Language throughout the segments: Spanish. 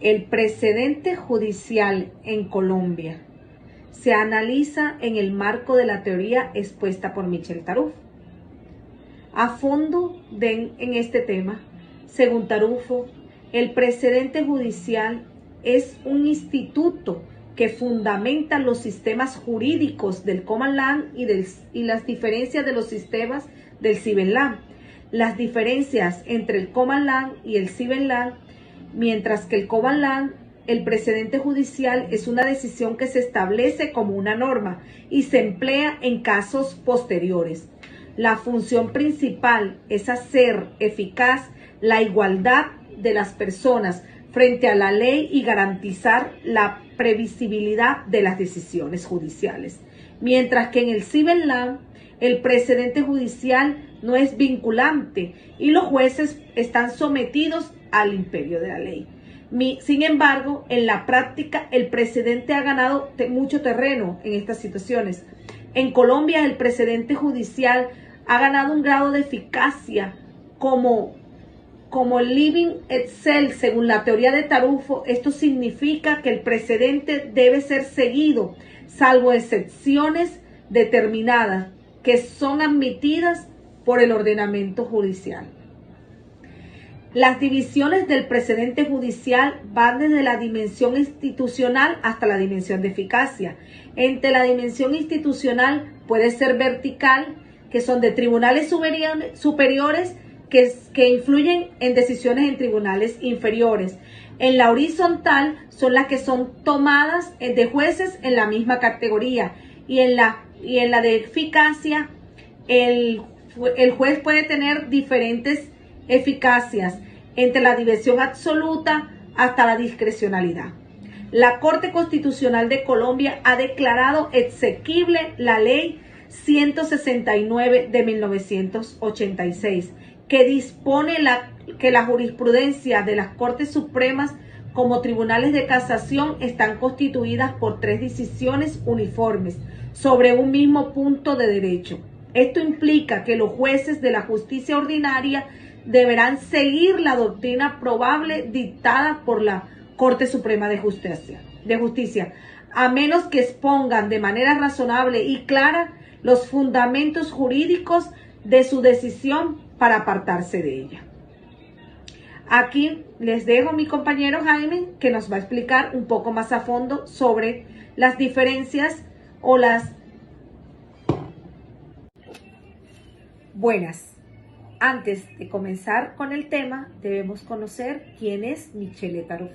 El precedente judicial en Colombia se analiza en el marco de la teoría expuesta por Michel Tarufo. A fondo en este tema, según Tarufo, el precedente judicial es un instituto que fundamenta los sistemas jurídicos del Common Law y las diferencias de los sistemas del Civil Law. Las diferencias entre el Common Law y el Civil Law, mientras que el Common Law, el precedente judicial es una decisión que se establece como una norma y se emplea en casos posteriores. La función principal es hacer eficaz la igualdad de las personas frente a la ley y garantizar la previsibilidad de las decisiones judiciales. Mientras que en el Civil Law, el precedente judicial no es vinculante y los jueces están sometidos al imperio de la ley. Sin embargo, en la práctica, el precedente ha ganado mucho terreno en estas situaciones. En Colombia, el precedente judicial ha ganado un grado de eficacia como el living itself, según la teoría de Tarufo. Esto significa que el precedente debe ser seguido, salvo excepciones determinadas que son admitidas por el ordenamiento judicial. Las divisiones del precedente judicial van desde la dimensión institucional hasta la dimensión de eficacia. Entre la dimensión institucional puede ser vertical, que son de tribunales superiores que influyen en decisiones en tribunales inferiores. En la horizontal son las que son tomadas de jueces en la misma categoría. Y en la de eficacia, el juez puede tener diferentes eficacias, entre la diversión absoluta hasta la discrecionalidad. La Corte Constitucional de Colombia ha declarado exequible la Ley 169 de 1986, que dispone que la jurisprudencia de las Cortes Supremas como tribunales de casación están constituidas por 3 decisiones uniformes sobre un mismo punto de derecho. Esto implica que los jueces de la justicia ordinaria deberán seguir la doctrina probable dictada por la Corte Suprema de Justicia, a menos que expongan de manera razonable y clara los fundamentos jurídicos de su decisión para apartarse de ella. Aquí les dejo a mi compañero Jaime, que nos va a explicar un poco más a fondo sobre las diferencias o las... Buenas. Antes de comenzar con el tema, debemos conocer quién es Michele Tarufo.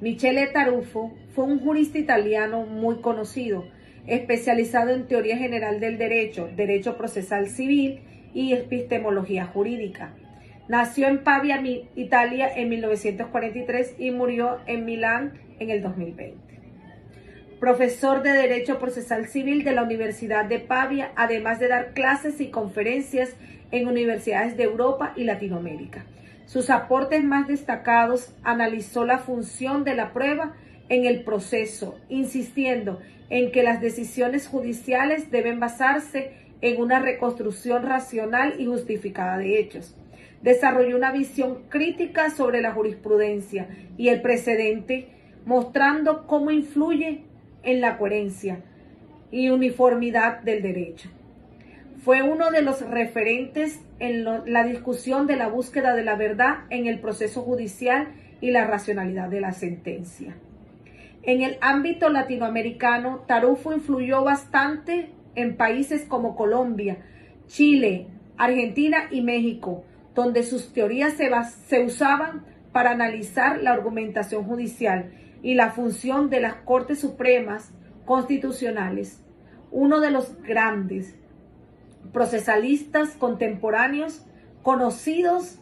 Michele Tarufo fue un jurista italiano muy conocido, especializado en teoría general del derecho, derecho procesal civil y epistemología jurídica. Nació en Pavia, Italia, en 1943 y murió en Milán en el 2020. Profesor de Derecho Procesal Civil de la Universidad de Pavia, además de dar clases y conferencias en universidades de Europa y Latinoamérica. Sus aportes más destacados: analizó la función de la prueba en el proceso, insistiendo en que las decisiones judiciales deben basarse en una reconstrucción racional y justificada de hechos. Desarrolló una visión crítica sobre la jurisprudencia y el precedente, mostrando cómo influye en la coherencia y uniformidad del derecho. Fue uno de los referentes en la discusión de la búsqueda de la verdad en el proceso judicial y la racionalidad de la sentencia. En el ámbito latinoamericano, Tarufo influyó bastante en países como Colombia, Chile, Argentina y México, donde sus teorías se usaban para analizar la argumentación judicial y la función de las Cortes Supremas Constitucionales. Uno de los grandes procesalistas contemporáneos, conocidos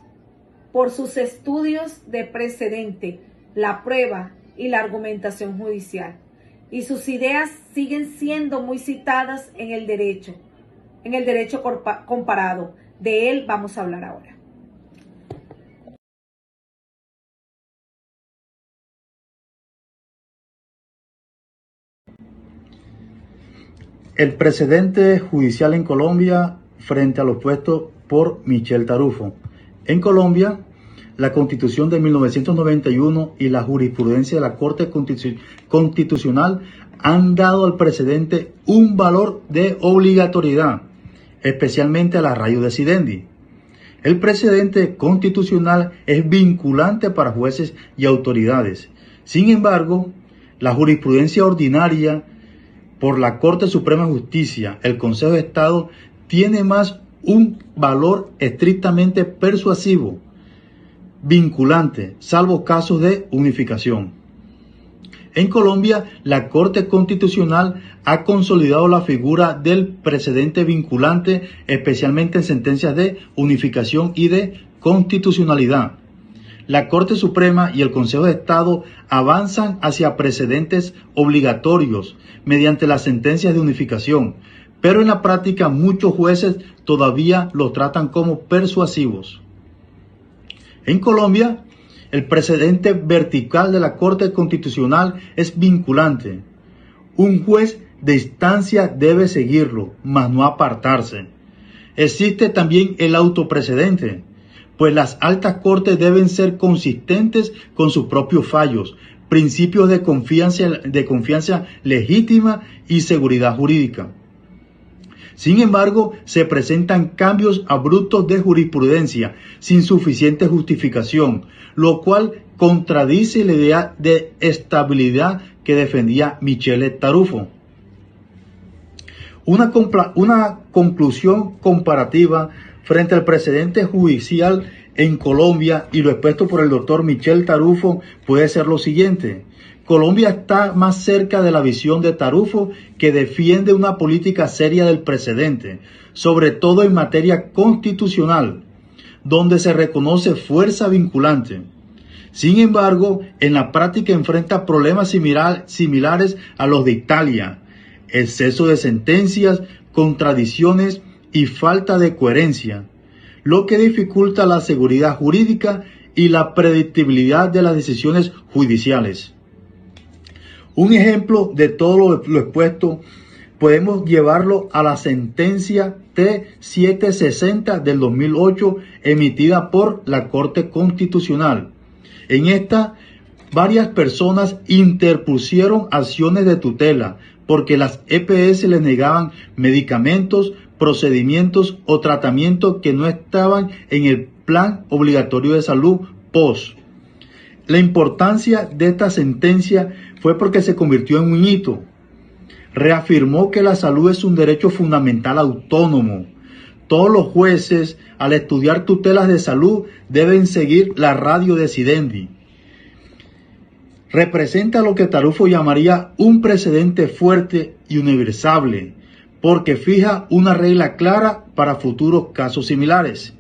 por sus estudios de precedente, la prueba y la argumentación judicial. Y sus ideas siguen siendo muy citadas en el derecho comparado. De él vamos a hablar ahora. El precedente judicial en Colombia frente a lo puesto por Michel Tarufo. En Colombia, la Constitución de 1991 y la jurisprudencia de la Corte Constitucional han dado al precedente un valor de obligatoriedad, especialmente a la ratio decidendi. El precedente constitucional es vinculante para jueces y autoridades. Sin embargo, la jurisprudencia ordinaria por la Corte Suprema de Justicia, el Consejo de Estado, tiene más un valor estrictamente persuasivo, vinculante, salvo casos de unificación. En Colombia, la Corte Constitucional ha consolidado la figura del precedente vinculante, especialmente en sentencias de unificación y de constitucionalidad. La Corte Suprema y el Consejo de Estado avanzan hacia precedentes obligatorios mediante las sentencias de unificación, pero en la práctica muchos jueces todavía los tratan como persuasivos. En Colombia, el precedente vertical de la Corte Constitucional es vinculante. Un juez de instancia debe seguirlo, mas no apartarse. Existe también el autoprecedente, pues las altas cortes deben ser consistentes con sus propios fallos, principios de confianza legítima y seguridad jurídica. Sin embargo, se presentan cambios abruptos de jurisprudencia sin suficiente justificación, lo cual contradice la idea de estabilidad que defendía Michele Tarufo. Una conclusión comparativa frente al precedente judicial en Colombia y lo expuesto por el doctor Michele Tarufo puede ser lo siguiente. Colombia está más cerca de la visión de Tarufo, que defiende una política seria del precedente, sobre todo en materia constitucional, donde se reconoce fuerza vinculante. Sin embargo, en la práctica enfrenta problemas similares a los de Italia: exceso de sentencias, contradicciones y falta de coherencia, lo que dificulta la seguridad jurídica y la predictibilidad de las decisiones judiciales. Un ejemplo de todo lo expuesto podemos llevarlo a la sentencia T760 del 2008 emitida por la Corte Constitucional. En esta, varias personas interpusieron acciones de tutela porque las EPS les negaban medicamentos, procedimientos o tratamientos que no estaban en el Plan Obligatorio de Salud POS. La importancia de esta sentencia fue porque se convirtió en un hito. Reafirmó que la salud es un derecho fundamental autónomo. Todos los jueces, al estudiar tutelas de salud, deben seguir la ratio decidendi. Representa lo que Tarufo llamaría un precedente fuerte y universal, porque fija una regla clara para futuros casos similares.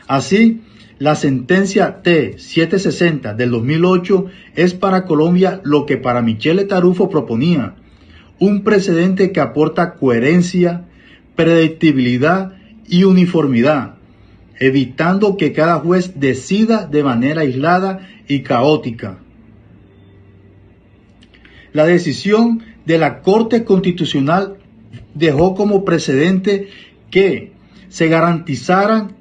Así, la sentencia T760 del 2008 es para Colombia lo que para Michele Tarufo proponía: un precedente que aporta coherencia, predictibilidad y uniformidad, evitando que cada juez decida de manera aislada y caótica. La decisión de la Corte Constitucional dejó como precedente que se garantizaran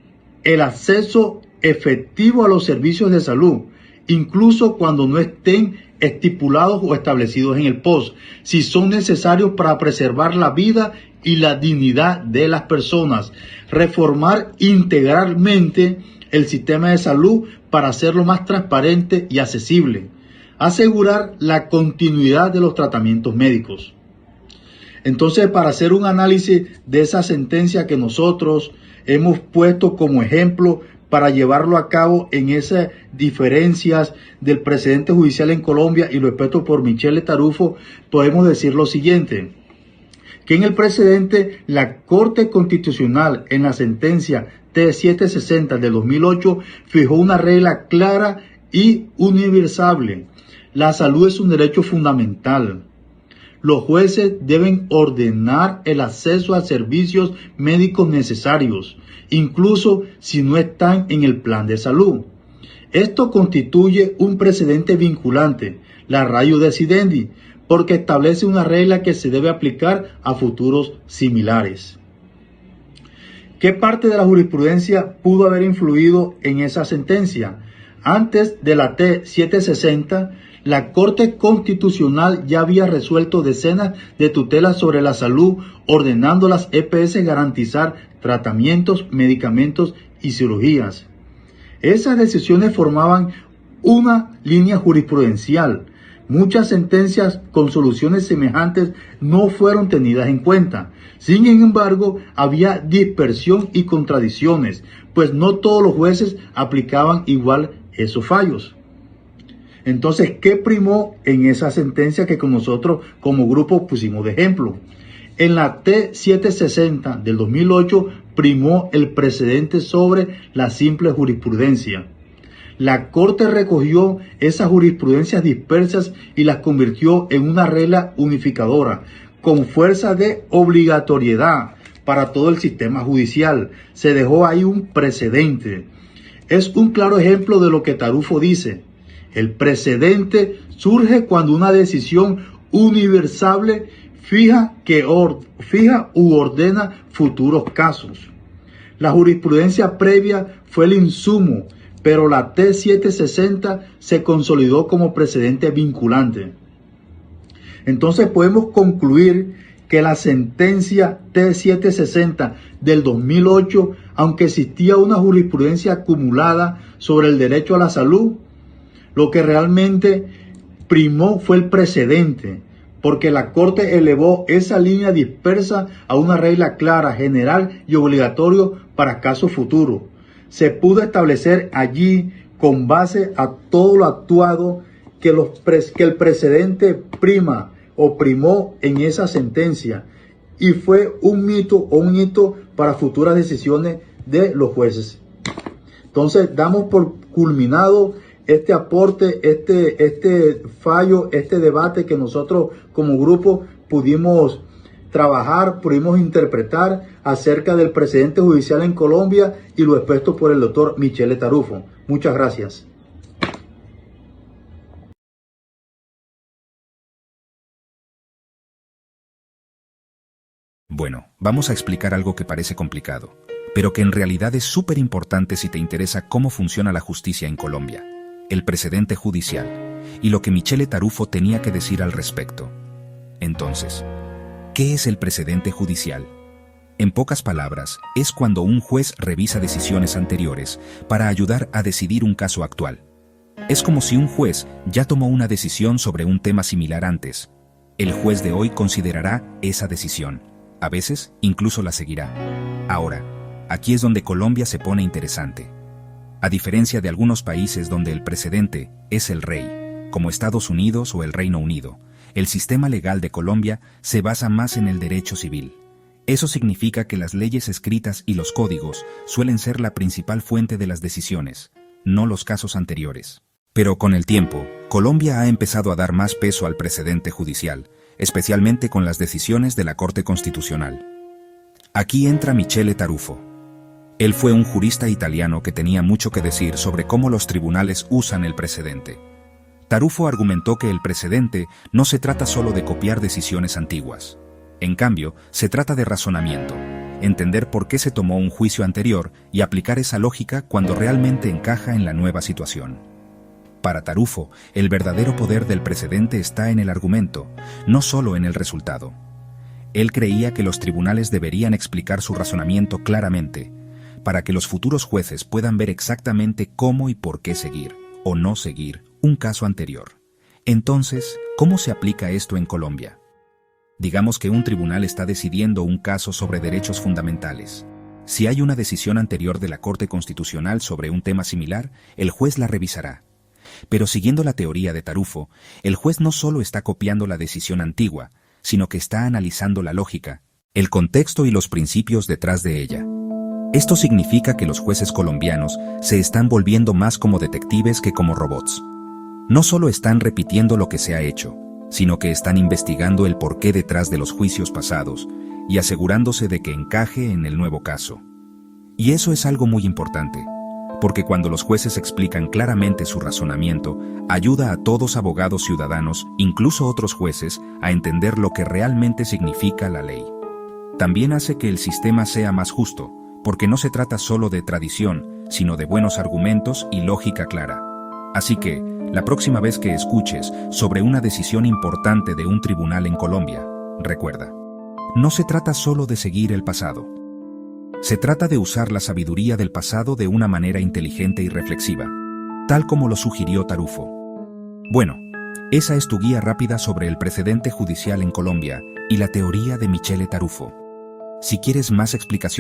el acceso efectivo a los servicios de salud, incluso cuando no estén estipulados o establecidos en el POS, si son necesarios para preservar la vida y la dignidad de las personas. Reformar integralmente el sistema de salud para hacerlo más transparente y accesible. Asegurar la continuidad de los tratamientos médicos. Entonces, para hacer un análisis de esa sentencia que nosotros hemos puesto como ejemplo para llevarlo a cabo en esas diferencias del precedente judicial en Colombia y lo expuesto por Michele Tarufo, podemos decir lo siguiente: que en el precedente la Corte Constitucional en la sentencia T760 del 2008 fijó una regla clara y universal. La salud es un derecho fundamental. Los jueces deben ordenar el acceso a servicios médicos necesarios, incluso si no están en el plan de salud. Esto constituye un precedente vinculante, la ratio decidendi, porque establece una regla que se debe aplicar a futuros similares. ¿Qué parte de la jurisprudencia pudo haber influido en esa sentencia? Antes de la T760, la Corte Constitucional ya había resuelto decenas de tutelas sobre la salud, ordenando a las EPS garantizar tratamientos, medicamentos y cirugías. Esas decisiones formaban una línea jurisprudencial. Muchas sentencias con soluciones semejantes no fueron tenidas en cuenta. Sin embargo, había dispersión y contradicciones, pues no todos los jueces aplicaban igual esos fallos. Entonces, ¿qué primó en esa sentencia que con nosotros como grupo pusimos de ejemplo? En la T760 del 2008 primó el precedente sobre la simple jurisprudencia. La Corte recogió esas jurisprudencias dispersas y las convirtió en una regla unificadora, con fuerza de obligatoriedad para todo el sistema judicial. Se dejó ahí un precedente. Es un claro ejemplo de lo que Tarufo dice. El precedente surge cuando una decisión universal fija u ordena futuros casos. La jurisprudencia previa fue el insumo, pero la T760 se consolidó como precedente vinculante. Entonces podemos concluir que la sentencia T760 del 2008, aunque existía una jurisprudencia acumulada sobre el derecho a la salud, lo que realmente primó fue el precedente, porque la Corte elevó esa línea dispersa a una regla clara, general y obligatoria para casos futuros. Se pudo establecer allí, con base a todo lo actuado, que el precedente prima o primó en esa sentencia y fue un hito para futuras decisiones de los jueces. Entonces damos por culminado este aporte, este fallo, este debate que nosotros como grupo pudimos trabajar, pudimos interpretar acerca del precedente judicial en Colombia y lo expuesto por el doctor Michele Tarufo. Muchas gracias. Bueno, vamos a explicar algo que parece complicado, pero que en realidad es súper importante si te interesa cómo funciona la justicia en Colombia, el precedente judicial, y lo que Michele Tarufo tenía que decir al respecto. Entonces, ¿qué es el precedente judicial? En pocas palabras, es cuando un juez revisa decisiones anteriores para ayudar a decidir un caso actual. Es como si un juez ya tomó una decisión sobre un tema similar antes. El juez de hoy considerará esa decisión. A veces, incluso la seguirá. Ahora, aquí es donde Colombia se pone interesante. A diferencia de algunos países donde el precedente es el rey, como Estados Unidos o el Reino Unido, el sistema legal de Colombia se basa más en el derecho civil. Eso significa que las leyes escritas y los códigos suelen ser la principal fuente de las decisiones, no los casos anteriores. Pero con el tiempo, Colombia ha empezado a dar más peso al precedente judicial, especialmente con las decisiones de la Corte Constitucional. Aquí entra Michele Tarufo. Él fue un jurista italiano que tenía mucho que decir sobre cómo los tribunales usan el precedente. Tarufo argumentó que el precedente no se trata solo de copiar decisiones antiguas. En cambio, se trata de razonamiento, entender por qué se tomó un juicio anterior y aplicar esa lógica cuando realmente encaja en la nueva situación. Para Tarufo, el verdadero poder del precedente está en el argumento, no solo en el resultado. Él creía que los tribunales deberían explicar su razonamiento claramente, para que los futuros jueces puedan ver exactamente cómo y por qué seguir, o no seguir, un caso anterior. Entonces, ¿cómo se aplica esto en Colombia? Digamos que un tribunal está decidiendo un caso sobre derechos fundamentales. Si hay una decisión anterior de la Corte Constitucional sobre un tema similar, el juez la revisará. Pero siguiendo la teoría de Tarufo, el juez no solo está copiando la decisión antigua, sino que está analizando la lógica, el contexto y los principios detrás de ella. Esto significa que los jueces colombianos se están volviendo más como detectives que como robots. No solo están repitiendo lo que se ha hecho, sino que están investigando el porqué detrás de los juicios pasados y asegurándose de que encaje en el nuevo caso. Y eso es algo muy importante, porque cuando los jueces explican claramente su razonamiento, ayuda a todos abogados ciudadanos, incluso otros jueces, a entender lo que realmente significa la ley. También hace que el sistema sea más justo, porque no se trata solo de tradición, sino de buenos argumentos y lógica clara. Así que, la próxima vez que escuches sobre una decisión importante de un tribunal en Colombia, recuerda, no se trata solo de seguir el pasado. Se trata de usar la sabiduría del pasado de una manera inteligente y reflexiva, tal como lo sugirió Tarufo. Bueno, esa es tu guía rápida sobre el precedente judicial en Colombia y la teoría de Michele Tarufo. Si quieres más explicaciones